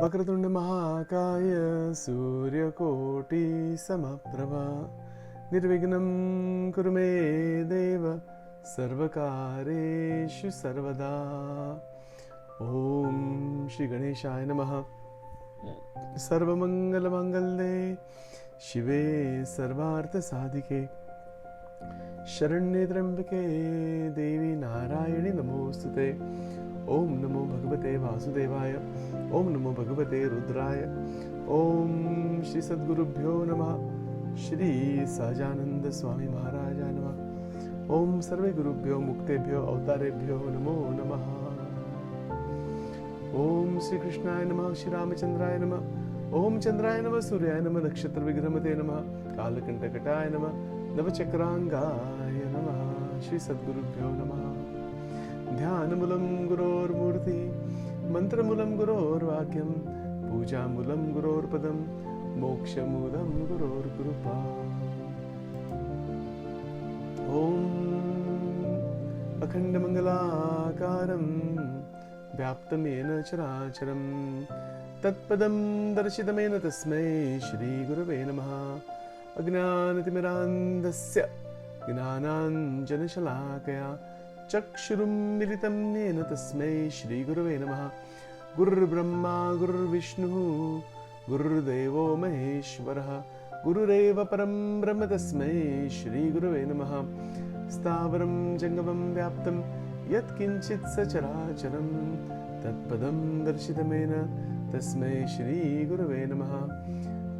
वक्रतुंड महाकाय सूर्यकोटि समप्रभा निर्विघ्नं कुरु मे देव सर्वकारेषु सर्वदा। ओम श्री गणेशाय नमः। सर्वमंगलमांगल्ये शिवे सर्वार्थसाधिके शरण्ये त्र्यंबके देवी नारायणी नमोस्तुते। ओम नमो भगवते वासुदेवाय। ओम नमो भगवते रुद्राय। ओम श्री सद्गुरुभ्यो नमः। श्री सहजानंद स्वामी महाराजाय नमः। ओम सर्वे गुरुभ्यो मुक्तेभ्यो अवतारेभ्यो नमो नमः। ओम श्री कृष्णाय नमः। श्री रामचंद्राय नमः। ओम चंद्राय नमः। सूर्याय नमः। नक्षत्र विग्रहमते नमः। कालकंटकटाय नमः। नवचक्रांगाय नमः। श्री सद्गुरुभ्यो नमः। ध्यानमूलं गुरोर्मूर्ति मंत्रमूलं गुरोर्वाक्यं पूजामूलं गुरोर्पदं मोक्षमूलं गुरोर्कृपा। ओम अखंडमंगलाकारं व्याप्तं येन चराचरं तत्पदं दर्शितमेन तस्मै श्रीगुरवे नमः। अज्ञानतिमिरान्धस्य ज्ञानाञ्जनशलाकया चक्षुरुन्मिलितं येन तस्मै श्रीगुरवे नमः। गुरुर्ब्रह्मा गुरुर्विष्णुः गुरुर्देवो महेश्वरः गुरुरेव परं ब्रह्म तस्मै श्रीगुरवे नमः। स्थावरं जङ्गमं व्याप्तं यत्किञ्चित् सचराचरं तत्पदं दर्शितमेन तस्मै श्रीगुरवे नमः।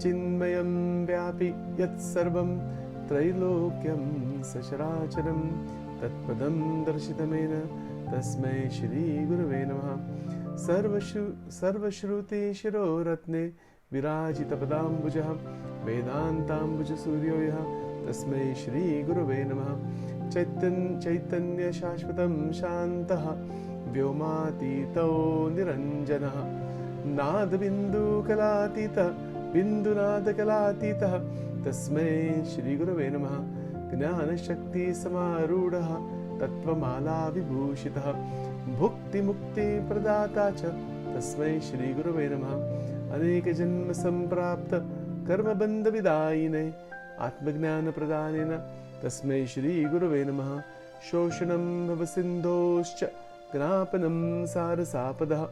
चिन्मयं व्यापि यत्सर्वं त्रैलोक्यं सचराचरं तत्पदं दर्शितमेन तस्मै श्रीगुरवे नमः। सर्वश्रुतिशिरोरत्ने विराजितपदाम्बुजः वेदान्ताम्बुजसूर्यो यः तस्मै श्रीगुरवे नमः। चैतन्यशाश्वतं शान्तः व्योमातीतो निरञ्जनः नादबिन्दुकलातीतः बिन्दुनादकलातीतः तस्मै श्रीगुरवे नमः। ज्ञानशक्तिसमारूढः तत्त्वमाला विभूषितः भुक्तिमुक्तिप्रदाता च तस्मै श्रीगुरवे नमः। अनेकजन्मसम्प्राप्त कर्मबन्धविदायिने आत्मज्ञानप्रदानेन तस्मै श्रीगुरवे नमः। शोषणं भवसिन्धोश्च ज्ञापनं सारसापदः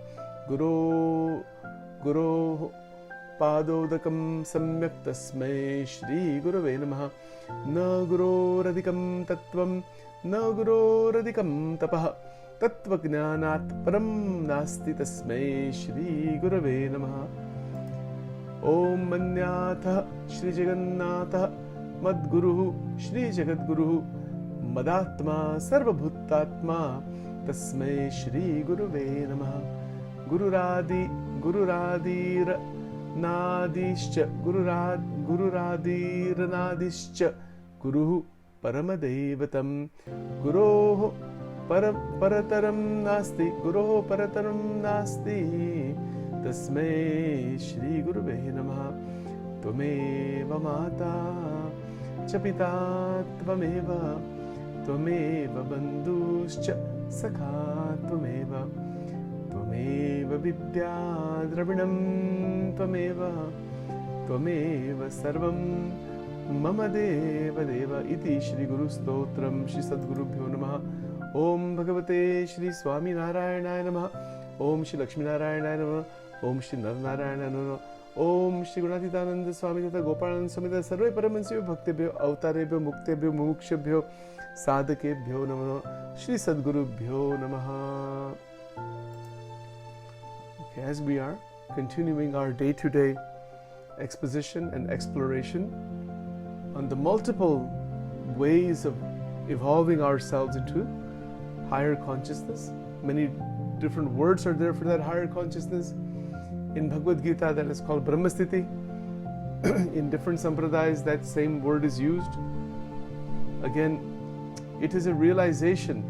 गुरोः पादोदकं सम्यक् तस्मै श्रीगुरवे नमः। न गुरोरधिकं तत्त्वं न गुरोरधिकं तपः तत्त्वज्ञानात् परं नास्ति तस्मै श्रीगुरवे नमः। ॐ मन्याथः श्रीजगन्नाथः मद्गुरुः श्रीजगद्गुरुः मदात्मा सर्वभूतात्मा तस्मै श्रीगुरवे नमः। गुरुरादिरनादिश्च गुरुः परमदैवतं गुरोः परतरं नास्ति तस्मै श्रीगुरवे नमः। त्वमेव माता च पिता त्वमेव बन्धुश्च सखा त्वमेव विद्या द्रविणं त्वमेव सर्वं मम देव इति श्री गुरुस्तोत्रम। श्री सद्गुरुभ्यो नमः। ओम भगवते श्री स्वामी नारायणाय नमः। ओम श्री लक्ष्मीनारायणाय नमः। ओम श्री नरनारायणाय नमः। ओम श्री गुणातीतानंद स्वामी तथा गोपालानंद स्वामी तथा सर्वे परमहंसेभ्यो भक्तेभ्यो अवतारेभ्यो मुक्तेभ्यो मुमुक्षुभ्यो साधकेभ्यो नमः। श्री सद्गुरुभ्यो नमः। As we are continuing our day-to-day exposition and exploration on the multiple ways of evolving ourselves into higher consciousness, many different words are there for that higher consciousness. In Bhagavad Gita, that is called Brahmasthiti. In different sampradayas, that same word is used. Again, it is a realization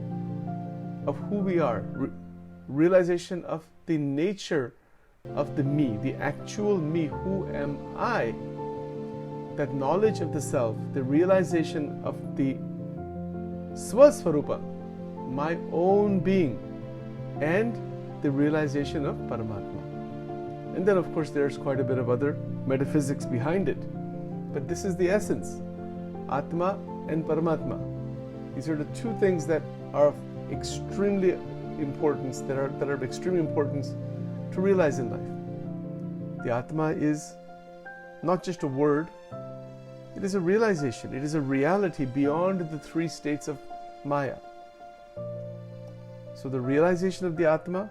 of who we are, realization of the nature of the me, the actual me, who am I, that knowledge of the self, the realization of the Swasvarupa, my own being, and the realization of Paramatma. And then of course there's quite a bit of other metaphysics behind it. But this is the essence, Atma and Paramatma. These are the two things that are of extremely importance, that are of extreme importance to realize in life. The Atma is not just a word, it is a realization, it is a reality beyond the three states of Maya. So the realization of the Atma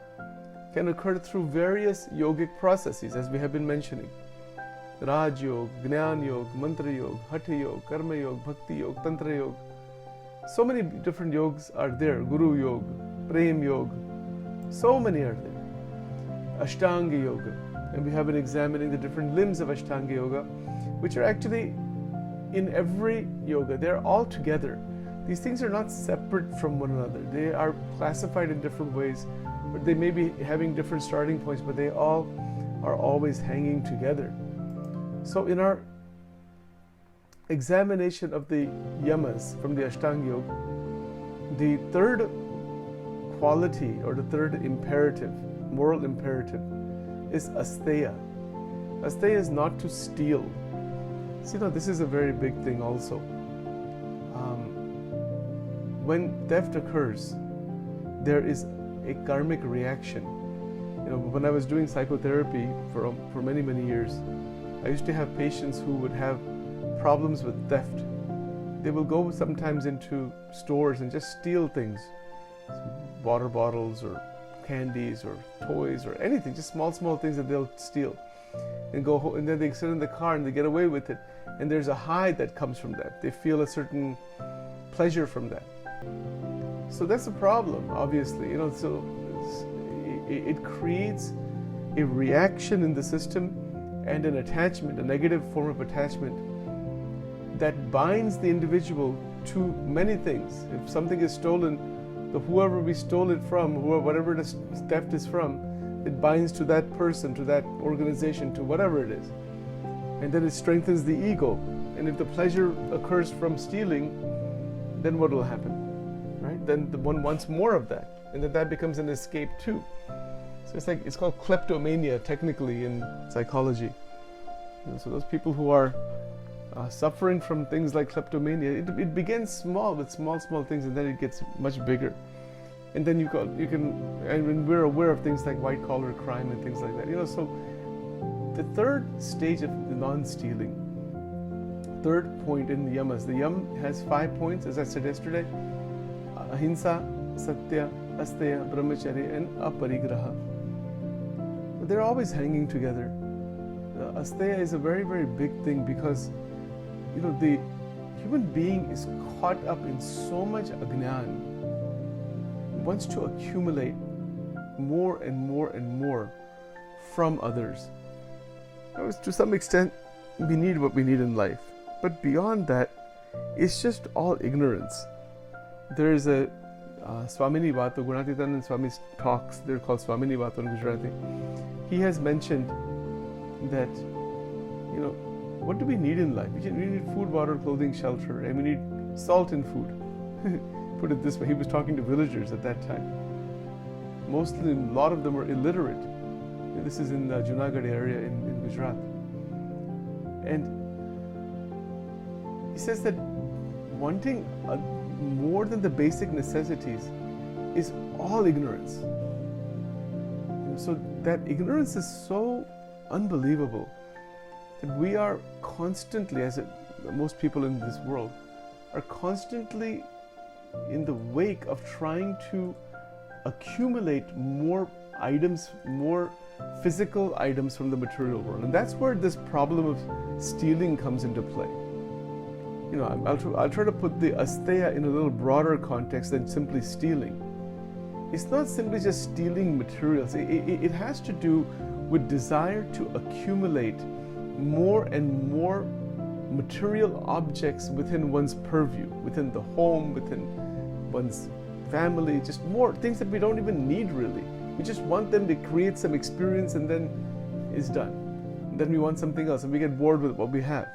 can occur through various yogic processes, as we have been mentioning. Raj Yoga, Jnana Yoga, Mantra Yoga, Hatha Yoga, Karma Yoga, Bhakti Yoga, Tantra Yoga. So many different yogas are there. Guru Yoga, Prem Yoga, so many are there. Ashtanga Yoga, and we have been examining the different limbs of Ashtanga Yoga, which are actually in every yoga. They're all together. These things are not separate from one another. They are classified in different ways, but they may be having different starting points, but they all are always hanging together. So in our examination of the yamas from the Ashtanga Yoga, the third quality or the third imperative, moral imperative, is Asteya. Asteya is not to steal. See, this is a very big thing also. When theft occurs, there is a karmic reaction. When I was doing psychotherapy for many, many years, I used to have patients who would have problems with theft. They will go sometimes into stores and just steal things, water bottles or candies or toys or anything, just small things that they'll steal and go home, and then they sit in the car and they get away with it, and there's a high that comes from that. They feel a certain pleasure from that. So that's a problem, obviously. So it creates a reaction in the system and an attachment, a negative form of attachment that binds the individual to many things. If something is stolen, whoever we stole it from, whatever the theft is from, it binds to that person, to that organization, to whatever it is. And then it strengthens the ego. And if the pleasure occurs from stealing, then what will happen? Right? Then the one wants more of that. And then that becomes an escape too. So it's called kleptomania technically in psychology. So those people who are suffering from things like kleptomania, it begins small with small things, and then it gets much bigger. And then and we're aware of things like white collar crime and things like that. So the third stage of the non-stealing, third point in the yamas. The yam has 5 points, as I said yesterday: ahimsa, satya, asteya, brahmacharya, and aparigraha. But they're always hanging together. Asteya is a very, very big thing because the human being is caught up in so much ajnan, wants to accumulate more and more and more from others. To some extent, we need what we need in life, but beyond that, it's just all ignorance. There is a Swamini Vato, Gunatitanand Swami's talks, they're called Swamini Vato in Gujarati. He has mentioned that, what do we need in life? We need food, water, clothing, shelter, and we need salt in food. Put it this way, he was talking to villagers at that time. Mostly, a lot of them were illiterate. This is in the Junagadh area in Gujarat. And he says that wanting more than the basic necessities is all ignorance. So that ignorance is so unbelievable that we are constantly, most people in this world, are constantly in the wake of trying to accumulate more items, more physical items from the material world. And that's where this problem of stealing comes into play. I'll try to put the Asteya in a little broader context than simply stealing. It's not simply just stealing materials. It has to do with desire to accumulate more and more material objects within one's purview, within the home, within one's family, just more things that we don't even need really. We just want them to create some experience and then it's done. And then we want something else and we get bored with what we have.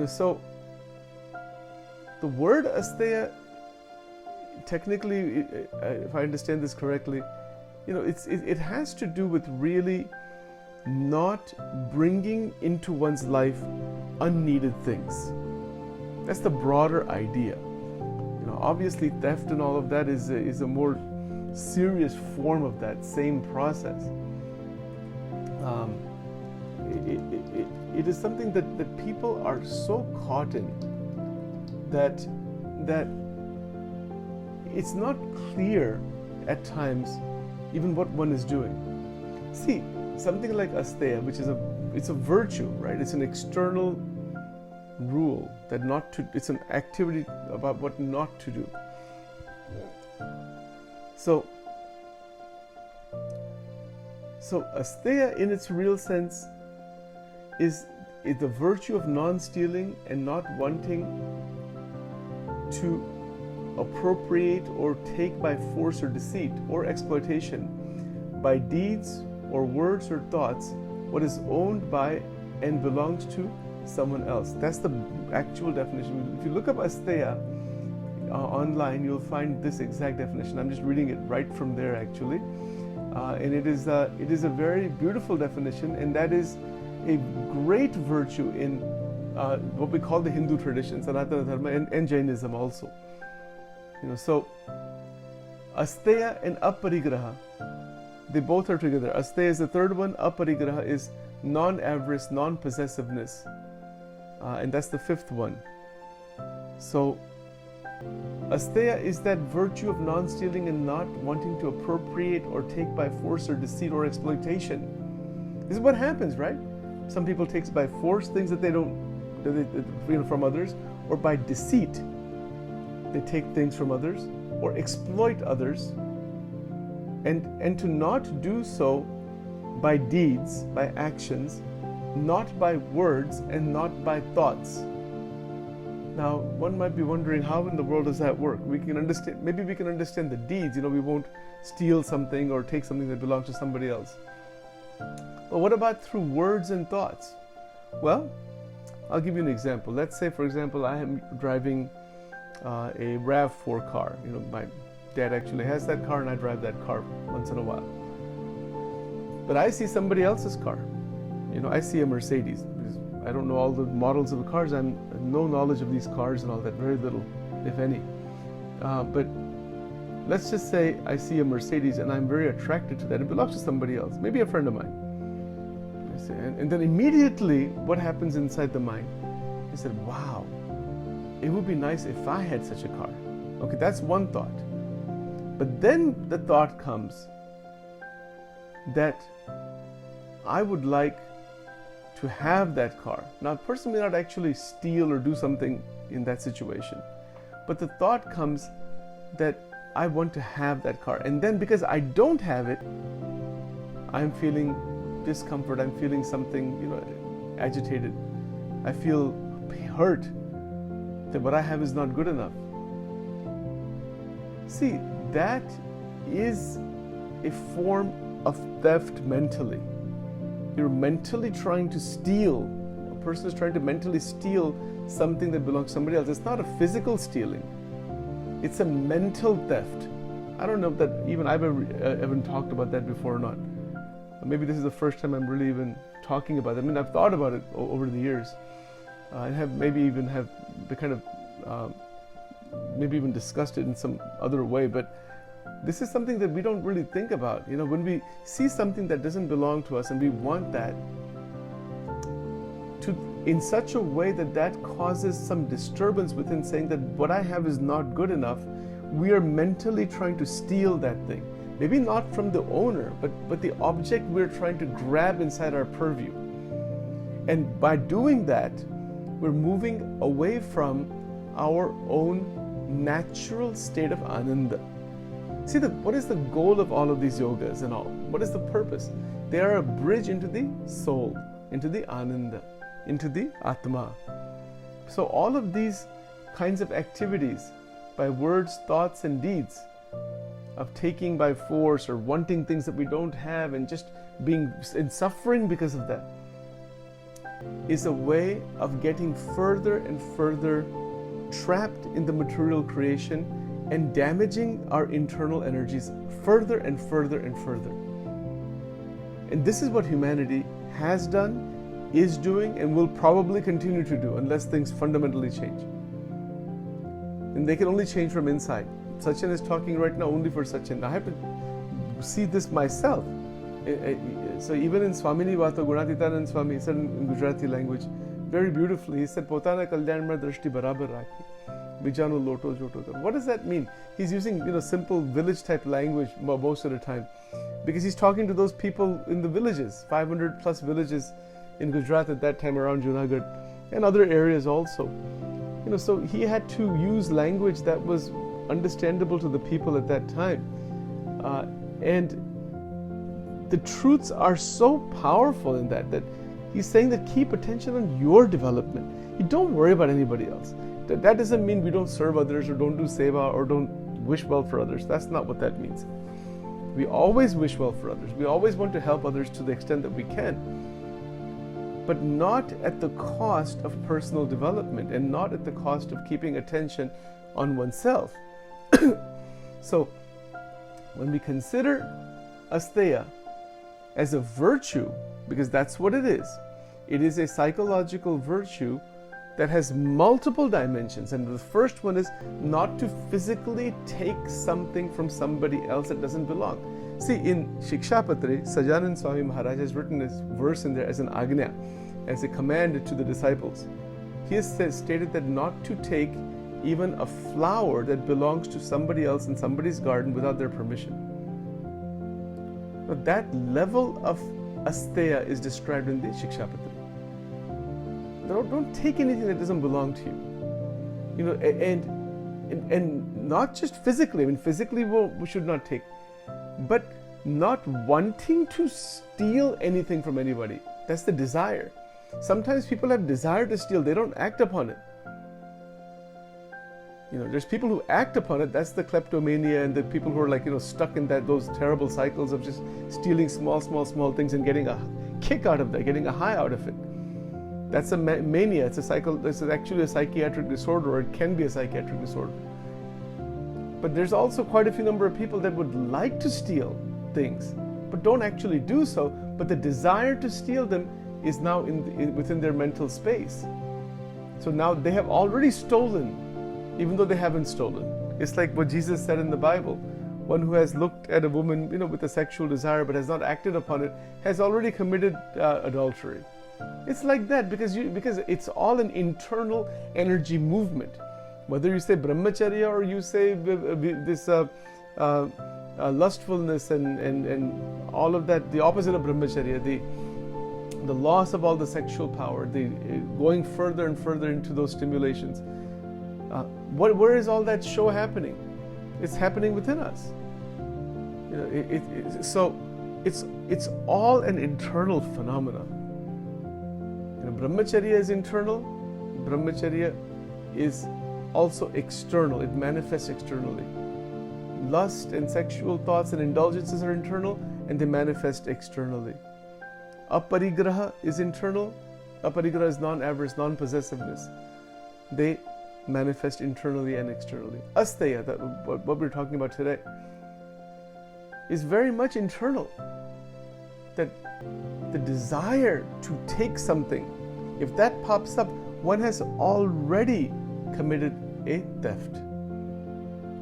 So the word Asteya, technically, if I understand this correctly, it has to do with really not bringing into one's life unneeded things. That's the broader idea. Obviously theft and all of that is a more serious form of that same process. It is something that people are so caught in that it's not clear at times even what one is doing. See, something like Asteya, which is it's a virtue, right? It's an external rule that it's an activity about what not to do. So Asteya in its real sense is the virtue of non-stealing and not wanting to appropriate or take by force or deceit or exploitation by deeds or words or thoughts what is owned by and belongs to someone else. That's the actual definition. If you look up Asteya online, you'll find this exact definition. I'm just reading it right from there actually. And it is a very beautiful definition, and that is a great virtue in what we call the Hindu tradition, Sanatana Dharma, and Jainism also. So Asteya and Aparigraha, they both are together. Asteya is the third one. Aparigraha is non-avarice, non-possessiveness, and that's the fifth one. So Asteya is that virtue of non-stealing and not wanting to appropriate or take by force or deceit or exploitation. This is what happens, right? Some people take by force things that they from others, or by deceit they take things from others or exploit others, and to not do so by deeds, by actions, not by words and not by thoughts. Now, one might be wondering, how in the world does that work? We can understand, maybe we can understand the deeds, we won't steal something or take something that belongs to somebody else. But what about through words and thoughts? Well, I'll give you an example. Let's say, for example, I am driving a RAV4 car. My dad actually has that car and I drive that car once in a while. But I see somebody else's car. I see a Mercedes. I don't know all the models of the cars. I have no knowledge of these cars and all that, very little, if any. But let's just say I see a Mercedes and I'm very attracted to that. It belongs to somebody else, maybe a friend of mine. I say, and then immediately, what happens inside the mind? I said, wow, it would be nice if I had such a car. Okay, that's one thought. But then the thought comes that I would like to have that car. Now, a person may not actually steal or do something in that situation, but the thought comes that I want to have that car. And then because I don't have it, I'm feeling discomfort, I'm feeling something, agitated. I feel hurt that what I have is not good enough. See, that is a form of theft mentally. You're mentally trying to steal. A person is trying to mentally steal something that belongs to somebody else. It's not a physical stealing. It's a mental theft. I don't know if that even I've ever talked about that before or not. Maybe this is the first time I'm really even talking about it. I mean, I've thought about it over the years. And have maybe even discussed it in some other way, but this is something that we don't really think about. When we see something that doesn't belong to us and we want that in such a way that causes some disturbance within, saying that what I have is not good enough, we are mentally trying to steal that thing. Maybe not from the owner, but the object we're trying to grab inside our purview. And by doing that, we're moving away from our own natural state of ananda. See, what is the goal of all of these yogas and all? What is the purpose? They are a bridge into the soul, into the ananda, into the atma. So all of these kinds of activities, by words, thoughts, and deeds, of taking by force or wanting things that we don't have and just being in suffering because of that, is a way of getting further and further trapped in the material creation and damaging our internal energies further and further and further. And this is what humanity has done, is doing, and will probably continue to do unless things fundamentally change. And they can only change from inside. Sachin is talking right now only for Sachin. I have to see this myself. So even in Swamini Vato, Gunatitanand Swami said in Gujarati language, very beautifully, he said, Potana kalyan mein drishti barabar rakhi, bijanu loto joto kar. What does that mean? He's using simple village type language most of the time, because he's talking to those people in the villages, 500 plus villages in Gujarat at that time around Junagadh, and other areas also. So he had to use language that was understandable to the people at that time. And the truths are so powerful in that he's saying that keep attention on your development. You don't worry about anybody else. That doesn't mean we don't serve others or don't do seva or don't wish well for others. That's not what that means. We always wish well for others. We always want to help others to the extent that we can, but not at the cost of personal development and not at the cost of keeping attention on oneself. So when we consider Asteya as a virtue, because that's what it is a psychological virtue that has multiple dimensions. And the first one is not to physically take something from somebody else that doesn't belong. See, in Shikshapatri, Sajanand Swami Maharaj has written this verse in there as an agnya, as a command to the disciples. He has stated that not to take even a flower that belongs to somebody else in somebody's garden without their permission. But that level of Asteya is described in the Shikshapatri. Don't take anything that doesn't belong to you. And not just physically. I mean, physically we should not take, but not wanting to steal anything from anybody. That's the desire. Sometimes people have desire to steal, they don't act upon it. There's people who act upon it. That's the kleptomania, and the people who are stuck in those terrible cycles of just stealing small things and getting a kick out of that, getting a high out of it. That's a mania. It's actually a psychiatric disorder, or it can be a psychiatric disorder. But there's also quite a few number of people that would like to steal things, but don't actually do so. But the desire to steal them is now within their mental space. So now they have already stolen, even though they haven't stolen. It's like what Jesus said in the Bible. One who has looked at a woman, with a sexual desire but has not acted upon it, has already committed adultery. It's like that because it's all an internal energy movement. Whether you say brahmacharya or you say this lustfulness and all of that, the opposite of brahmacharya, the loss of all the sexual power, the going further and further into those stimulations. Where is all that show happening? It's happening within us. So it's all an internal phenomena. Brahmacharya is internal. Brahmacharya is also external. It manifests externally. Lust and sexual thoughts and indulgences are internal, and they manifest externally. Aparigraha is internal. Aparigraha is non-avarice, non-possessiveness. They manifest internally and externally. Asteya, what we're talking about today, is very much internal. That the desire to take something, if that pops up, one has already committed a theft.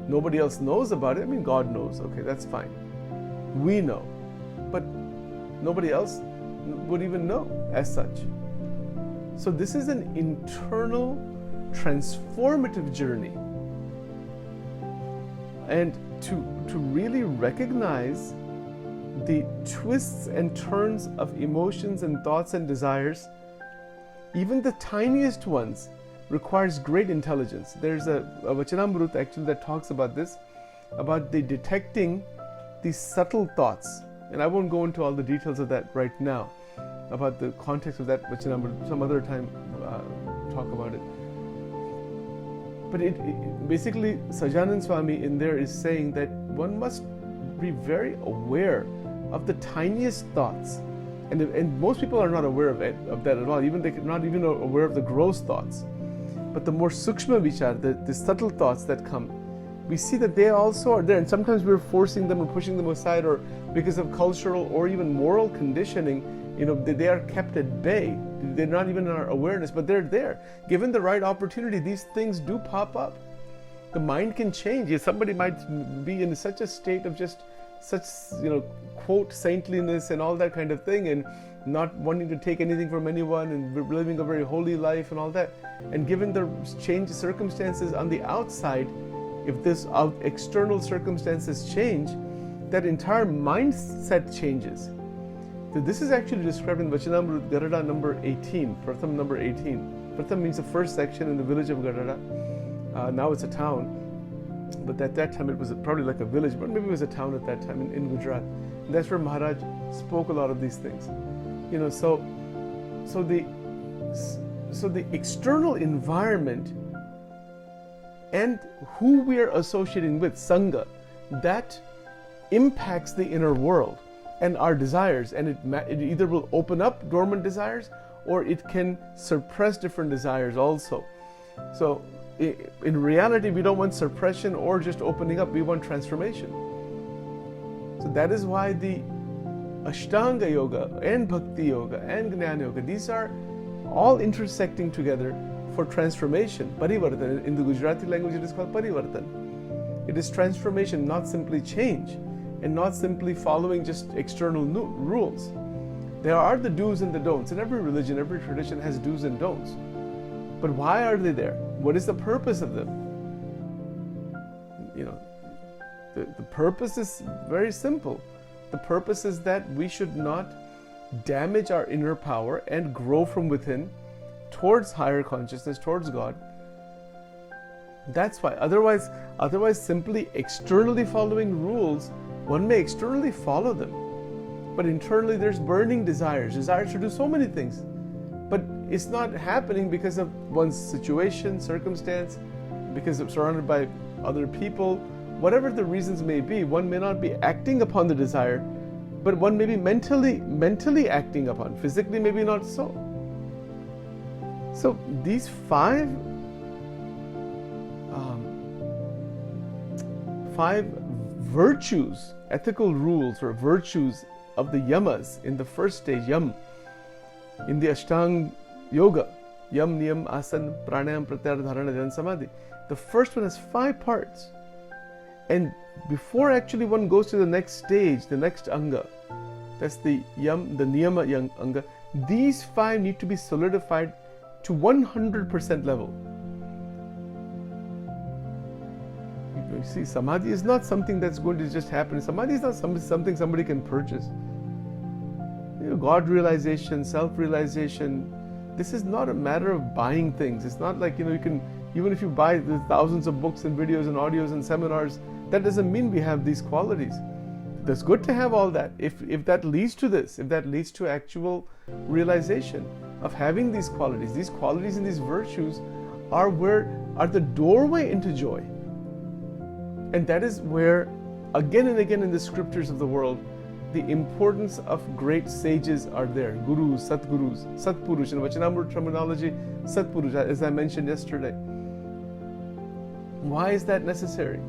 Nobody else knows about it. I mean, God knows. Okay, that's fine. We know. But nobody else would even know as such. So this is an internal transformative journey. And to really recognize the twists and turns of emotions and thoughts and desires, even the tiniest ones, requires great intelligence. There's a Vachanamrut actually that talks about this, about the detecting these subtle thoughts. And I won't go into all the details of that right now, about the context of that Vachanamrut. Some other time talk about it. But it basically, Sajanand Swami in there is saying that one must be very aware of the tiniest thoughts. And most people are not aware of that at all. Even they're not even aware of the gross thoughts. But the more sukshma vichar, the subtle thoughts that come, we see that they also are there, and sometimes we're forcing them or pushing them aside, or because of cultural or even moral conditioning, they are kept at bay. They're not even in our awareness, but they're there. Given the right opportunity, these things do pop up. The mind can change. Somebody might be in such a state of just such, quote, saintliness and all that kind of thing, and not wanting to take anything from anyone, and living a very holy life and all that. And given the changed circumstances on the outside, if this external circumstances change, that entire mindset changes. So this is actually described in Vachanamrut Garada number 18, Pratham number 18. Pratham means the first section in the village of Garada. Now it's a town, but at that time it was probably like a village, but maybe it was a town at that time in Gujarat. And that's where Maharaj spoke a lot of these things. So the external environment and who we are associating with, Sangha, that impacts the inner world and our desires, and it either will open up dormant desires or it can suppress different desires also. So in reality, we don't want suppression or just opening up, we want transformation. So that is why the Ashtanga Yoga and Bhakti Yoga and Jnana Yoga, these are all intersecting together for transformation, parivartan. In the Gujarati language, it is called parivartan. It is transformation, not simply change, and not simply following just external rules. There are the do's and the don'ts, and every religion, every tradition has do's and don'ts. But why are they there? What is the purpose of them? The purpose is very simple. The purpose is that we should not damage our inner power and grow from within towards higher consciousness, towards God. That's why. Otherwise simply externally following rules, one may externally follow them, but internally there's burning desires to do so many things. But it's not happening because of one's situation, circumstance, because of surrounded by other people. Whatever the reasons may be, one may not be acting upon the desire, but one may be mentally acting upon, physically maybe not so. So these five virtues, ethical rules or virtues of the yamas in the first stage, yam, in the Ashtanga Yoga, yam, niyam, asana, pranayam, pratyahara, dharana, dhyana, samadhi. The first one has 5 parts. And before actually one goes to the next stage, the next anga, that's the yam, the niyama anga, these 5 need to be solidified to 100% level. You see, samadhi is not something that's going to just happen. Samadhi is not something somebody can purchase. God realization, self-realization, this is not a matter of buying things. It's not like, you can, even if you buy the thousands of books and videos and audios and seminars, that doesn't mean we have these qualities. That's good to have all that. If that leads to this, if that leads to actual realization of having these qualities and these virtues are the doorway into joy. And that is where, again and again in the scriptures of the world, the importance of great sages are there. Gurus, Satgurus, Satpurush, in Vachanamrut terminology, Satpurush, as I mentioned yesterday. Why is that necessary?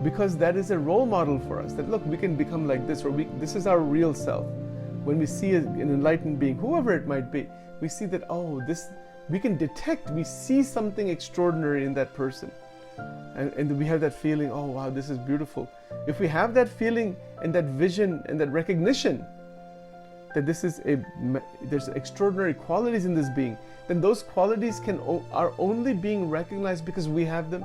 Because that is a role model for us, that look, we can become like this, or this is our real self. When we see an enlightened being, whoever it might be, we see that, we can detect, we see something extraordinary in that person. And we have that feeling, oh wow, this is beautiful. If we have that feeling and that vision and that recognition that there's extraordinary qualities in this being, then those qualities are only being recognized because we have them.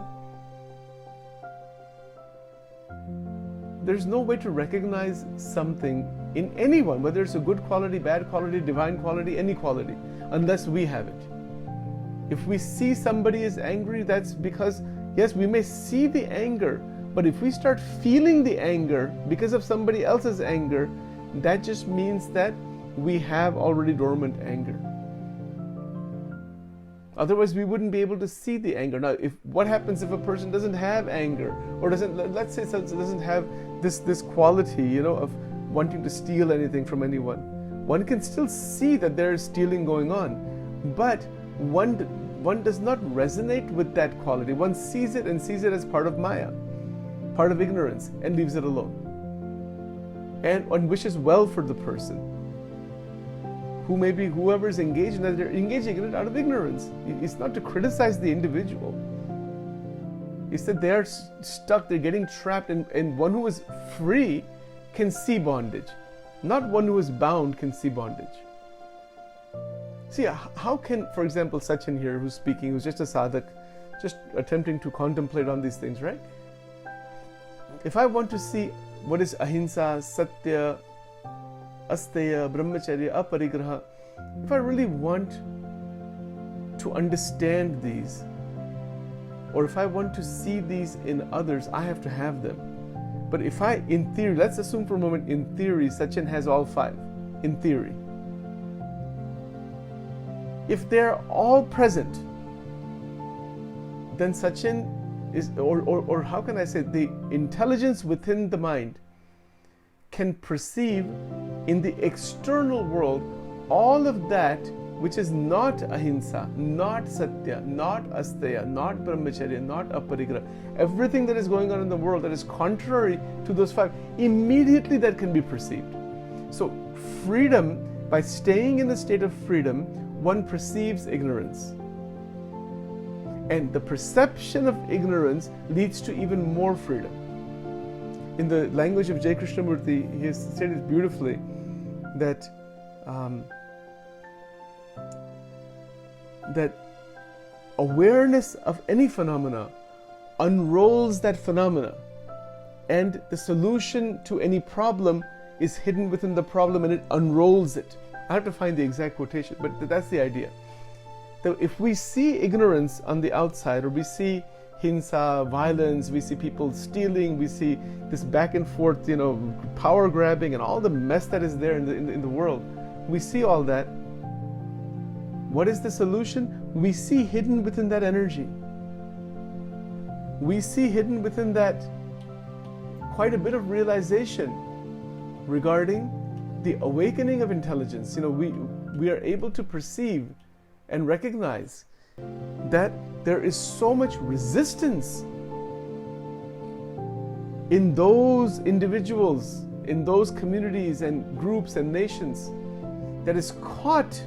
There's no way to recognize something in anyone, whether it's a good quality, bad quality, divine quality, any quality, unless we have it. If we see somebody is angry, that's because, yes, we may see the anger, but if we start feeling the anger because of somebody else's anger, that just means that we have already dormant anger. Otherwise, we wouldn't be able to see the anger. Now, what happens if a person doesn't have anger, or let's say doesn't have this quality, of wanting to steal anything from anyone? One can still see that there is stealing going on, but one one does not resonate with that quality. One sees it and sees it as part of Maya, part of ignorance, and leaves it alone. And one wishes well for the person, who may be whoever is engaged in that, they're engaging in it out of ignorance. It's not to criticize the individual. It's that they're stuck, they're getting trapped, and one who is free can see bondage. Not one who is bound can see bondage. See, how can, for example, Sachin here, who's speaking, who's just a sadhak, just attempting to contemplate on these things, right? If I want to see what is ahimsa, satya, asteya, brahmacharya, aparigraha, if I really want to understand these, or if I want to see these in others, I have to have them. But if I, in theory, let's assume for a moment, in theory, Sachin has all five, in theory. If they're all present, then Sachin is, or how can I say, the intelligence within the mind can perceive in the external world all of that which is not ahimsa, not satya, not asteya, not brahmacharya, not aparigraha. Everything that is going on in the world that is contrary to those five, immediately that can be perceived. So freedom, by staying in the state of freedom, one perceives ignorance. And the perception of ignorance leads to even more freedom. In the language of J. Krishnamurti, he has stated beautifully that that awareness of any phenomena unrolls that phenomena, and the solution to any problem is hidden within the problem, and it unrolls it. I have to find the exact quotation, but that's the idea. So if we see ignorance on the outside, or we see hinsa, violence, we see people stealing, we see this back and forth, power grabbing and all the mess that is there in the world, we see all that. What is the solution? We see hidden within that energy. We see hidden within that quite a bit of realization regarding the awakening of intelligence. We are able to perceive and recognize that there is so much resistance in those individuals, in those communities and groups and nations, that is caught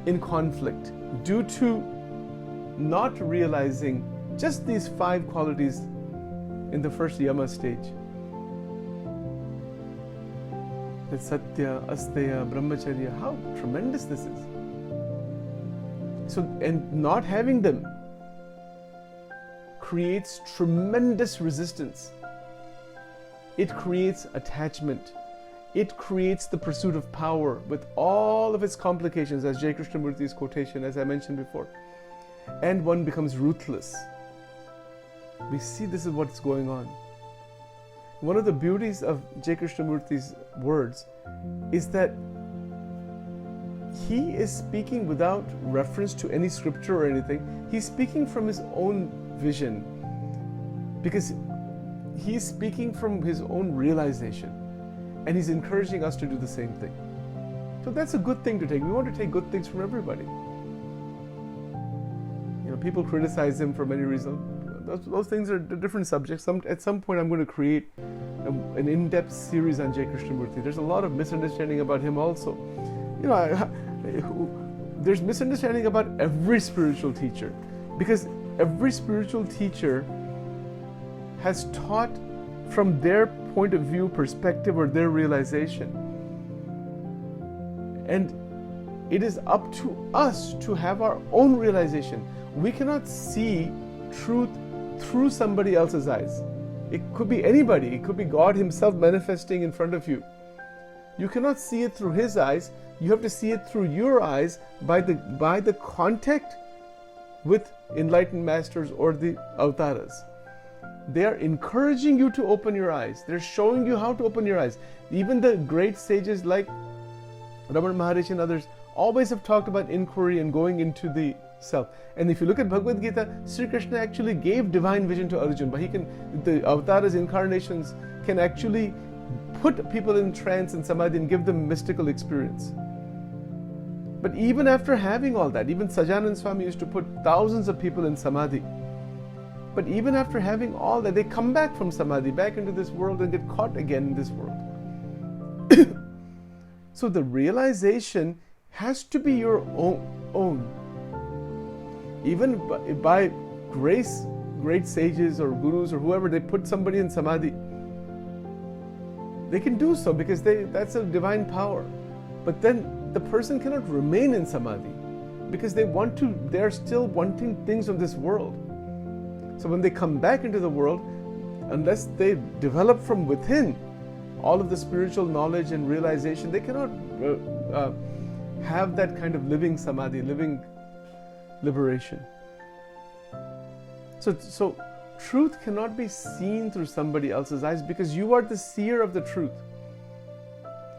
in conflict due to not realizing just these five qualities in the first yama stage. That satya, asteya, brahmacharya, how tremendous this is. So, and not having them creates tremendous resistance. It creates attachment. It creates the pursuit of power with all of its complications, as J. Krishnamurti's quotation, as I mentioned before. And one becomes ruthless. We see this is what's going on. One of the beauties of J. Krishnamurti's words is that he is speaking without reference to any scripture or anything. He's speaking from his own vision, because he's speaking from his own realization, and he's encouraging us to do the same thing. So that's a good thing to take. We want to take good things from everybody. People criticize him for many reasons. Those things are different subjects. At some point I'm going to create an in-depth series on J. Krishnamurti. There's a lot of misunderstanding about him also. There's misunderstanding about every spiritual teacher, because every spiritual teacher has taught from their point of view, perspective, or their realization. And it is up to us to have our own realization. We cannot see truth through somebody else's eyes. It could be anybody. It could be God himself manifesting in front of you. You cannot see it through his eyes. You have to see it through your eyes by the contact with enlightened masters or the avtaras. They are encouraging you to open your eyes. They're showing you how to open your eyes. Even the great sages like Ramana Maharishi and others always have talked about inquiry and going into the self. And if you look at Bhagavad Gita, Sri Krishna actually gave divine vision to Arjuna. The avtaras, incarnations, can actually put people in trance and samadhi and give them mystical experience. But even after having all that, even Sajanand Swami used to put thousands of people in Samadhi. But even after having all that, they come back from Samadhi, back into this world and get caught again in this world. So the realization has to be your own. Even by grace, great sages or gurus or whoever, they put somebody in Samadhi. They can do so because that's a divine power. But then the person cannot remain in Samadhi because they're still wanting things of this world. So when they come back into the world, unless they develop from within all of the spiritual knowledge and realization, they cannot have that kind of living Samadhi, living liberation. So truth cannot be seen through somebody else's eyes because you are the seer of the truth.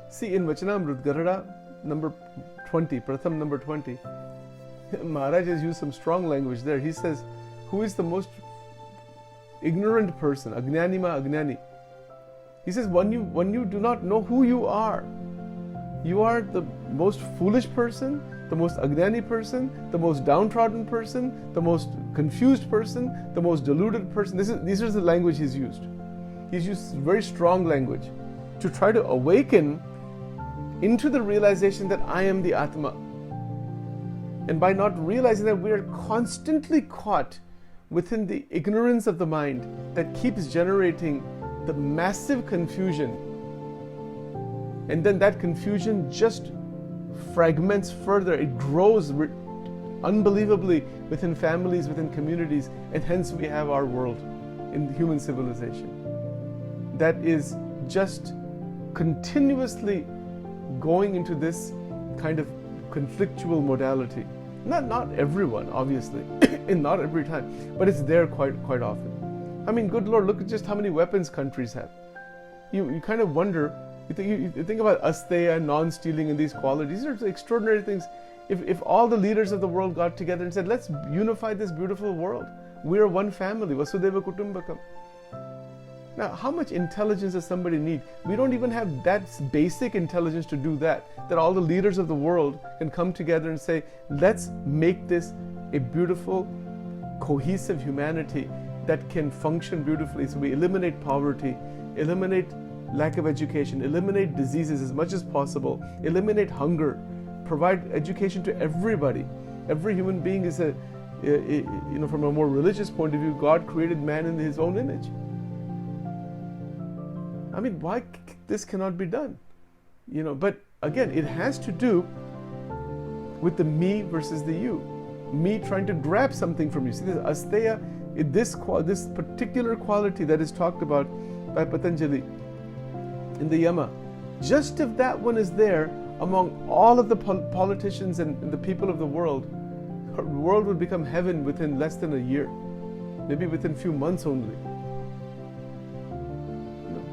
See, in Vachanamrut, Garada number 20, Pratham number 20, Maharaj has used some strong language there. He says, who is the most ignorant person? Agnyanima Agnani. He says, when you do not know who you are the most foolish person, the most Agnani person, the most downtrodden person, the most confused person, the most deluded person. These are the language he's used. He's used very strong language to try to awaken into the realization that I am the Atma. And by not realizing that, we are constantly caught within the ignorance of the mind that keeps generating the massive confusion. And then that confusion just fragments further. It grows unbelievably within families, within communities, and hence we have our world in human civilization that is just continuously going into this kind of conflictual modality. Not everyone, obviously, and not every time, but it's there quite often. I mean, good Lord, look at just how many weapons countries have. You kind of wonder, you think about Asteya and non-stealing and these qualities. These are extraordinary things. If all the leaders of the world got together and said, let's unify this beautiful world. We are one family, Vasudeva Kutumbakam. Now, how much intelligence does somebody need? We don't even have that basic intelligence to do that all the leaders of the world can come together and say, let's make this a beautiful, cohesive humanity that can function beautifully. So we eliminate poverty, eliminate lack of education, eliminate diseases as much as possible, eliminate hunger, provide education to everybody. Every human being is from a more religious point of view, God created man in his own image. I mean, why this cannot be done? But again, it has to do with the me versus the you. Me trying to grab something from you. See, this Asteya, this particular quality that is talked about by Patanjali in the Yama, just if that one is there among all of the politicians and the people of the world would become heaven within less than a year, maybe within a few months only.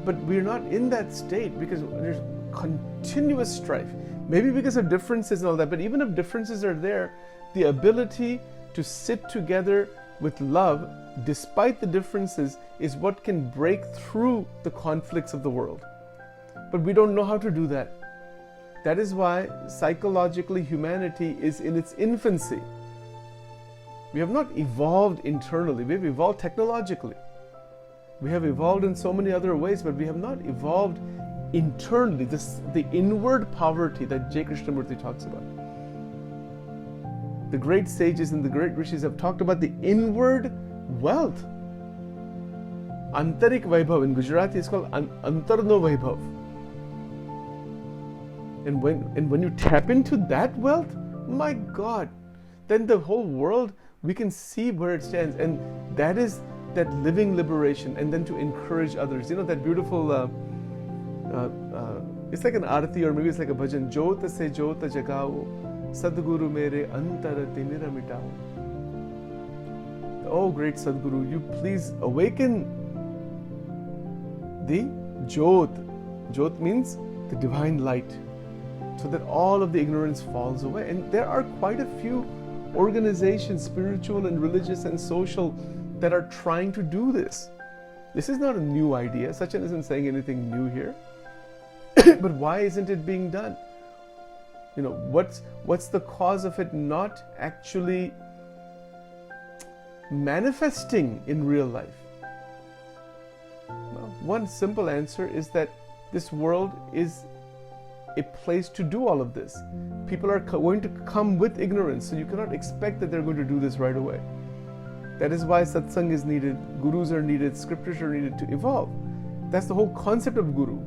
But we're not in that state because there's continuous strife. Maybe because of differences and all that, but even if differences are there, the ability to sit together with love despite the differences is what can break through the conflicts of the world. But we don't know how to do that. That is why psychologically humanity is in its infancy. We have not evolved internally, we have evolved technologically. We have evolved in so many other ways, but we have not evolved internally, the inward poverty that J. Krishnamurti talks about. The great sages and the great rishis have talked about the inward wealth. Antarik Vaibhav, in Gujarati is called Antarno Vaibhav. And when you tap into that wealth, my God, then the whole world, we can see where it stands. And that is that living liberation, and then to encourage others. That beautiful, it's like an arati or maybe it's like a bhajan. Jota se jota jagao, Sadguru mere antara tinira mitao. Oh great Sadguru, you please awaken the Jot. Jot means the divine light, so that all of the ignorance falls away. And there are quite a few organizations, spiritual and religious and social, that are trying to do this. This is not a new idea. Sachin isn't saying anything new here. But why isn't it being done? What's the cause of it not actually manifesting in real life? Well, one simple answer is that this world is a place to do all of this. People are going to come with ignorance, so you cannot expect that they're going to do this right away. That is why satsang is needed, gurus are needed, scriptures are needed to evolve. That's the whole concept of guru.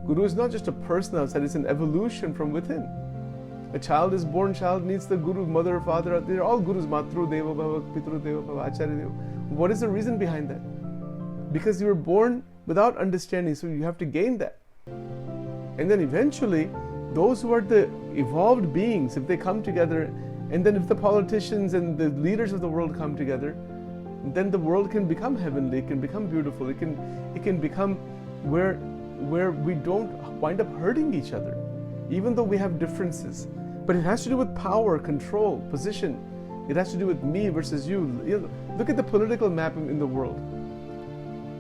Guru is not just a person outside, it's an evolution from within. A child is born, child needs the guru, mother, father, they're all gurus, matru, deva, bhava, pitru, deva, bhava, acharya, deva. What is the reason behind that? Because you were born without understanding, so you have to gain that. And then eventually, those who are the evolved beings, if they come together, and then if the politicians and the leaders of the world come together, then the world can become heavenly, it can become beautiful, it can become where we don't wind up hurting each other, even though we have differences. But it has to do with power, control, position. It has to do with me versus you. Look at the political map in the world.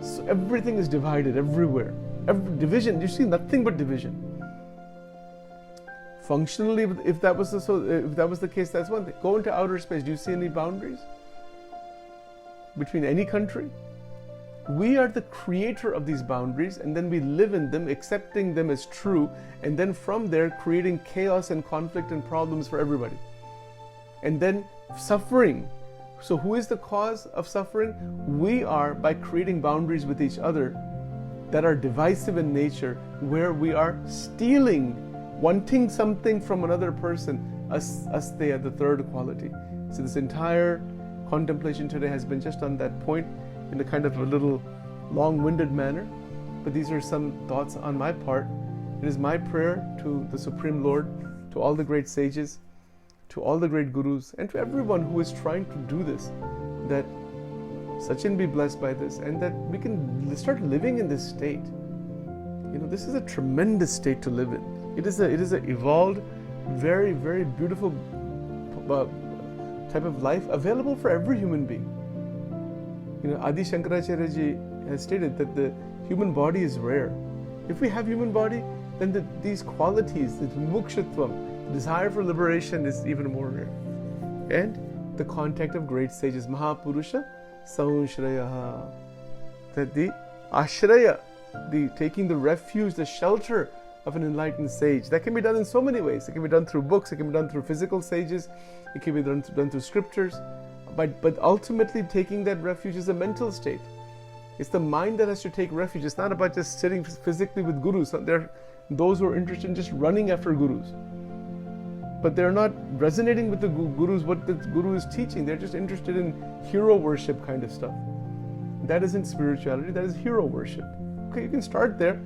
So everything is divided everywhere. Every division, you see nothing but division. Functionally, if that was the case, that's one thing. Go into outer space. Do you see any boundaries between any country? We are the creator of these boundaries, and then we live in them, accepting them as true, and then from there creating chaos and conflict and problems for everybody. And then suffering. So who is the cause of suffering? We are, by creating boundaries with each other that are divisive in nature, where we are stealing, wanting something from another person, Asteya, the third quality. So this entire contemplation today has been just on that point in a kind of a little long-winded manner, but these are some thoughts on my part. It is my prayer to the Supreme Lord, to all the great sages, to all the great gurus, and to everyone who is trying to do this, that Sachin be blessed by this, and that we can start living in this state. This is a tremendous state to live in. It is a evolved, very, very beautiful type of life available for every human being. Adi Shankaracharya ji has stated that the human body is rare. If we have human body, then these qualities, the mukshutvam, the desire for liberation, is even more rare. And the contact of great sages, Mahapurusha Saunshrayaha, that the ashraya, the taking the refuge, the shelter of an enlightened sage, that can be done in so many ways. It can be done through books, it can be done through physical sages, it can be done through scriptures, but ultimately taking that refuge is a mental state. It's the mind that has to take refuge. It's not about just sitting physically with gurus. There are those who are interested in just running after gurus, but they're not resonating with the gurus, what the guru is teaching. They're just interested in hero worship kind of stuff. That isn't spirituality, that is hero worship. Okay, you can start there,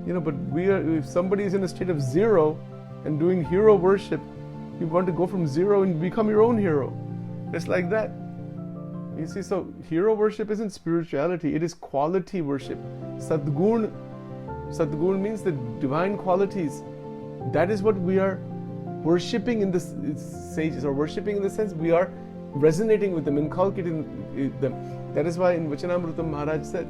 but if somebody is in a state of zero and doing hero worship, you want to go from zero and become your own hero. It's like that. You see, so hero worship isn't spirituality, it is quality worship. Sadgun means the divine qualities. That is what we are worshipping in the sages, or worshipping in the sense we are resonating with them, inculcating them. That is why in Vachanamrutam Maharaj said,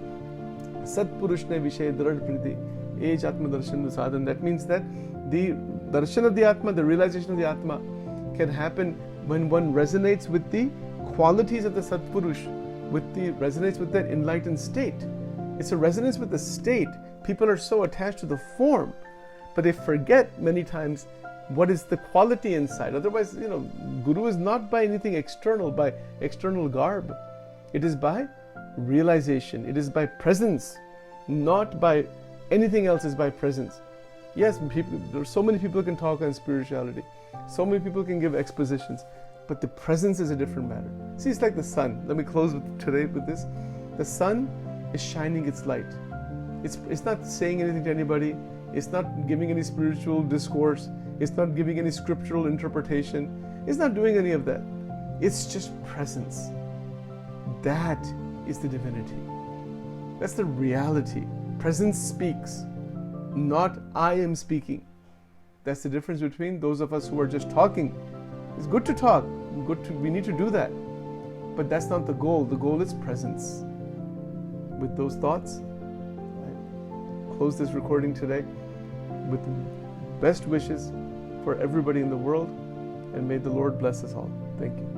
Satpurushne Vishay Dharad Priti, Ej Atma Darshan Sadhan. That means that the darshan of the Atma, the realization of the Atma, can happen when one resonates with the qualities of the Satpurush, resonates with that enlightened state. It's a resonance with the state. People are so attached to the form, but they forget many times what is the quality inside. Otherwise, Guru is not by anything external, by external garb. It is by realization. It is by presence, not by anything else. Is by presence. Yes, there are so many people who can talk on spirituality. So many people can give expositions, but the presence is a different matter. See, it's like the sun. Let me close today with this. The sun is shining its light. It's not saying anything to anybody. It's not giving any spiritual discourse. It's not giving any scriptural interpretation. It's not doing any of that. It's just presence. That is the divinity. That's the reality. Presence speaks, not I am speaking. That's the difference between those of us who are just talking. It's good to talk. We need to do that. But that's not the goal. The goal is presence. With those thoughts, I close this recording today with best wishes for everybody in the world, and may the Lord bless us all. Thank you.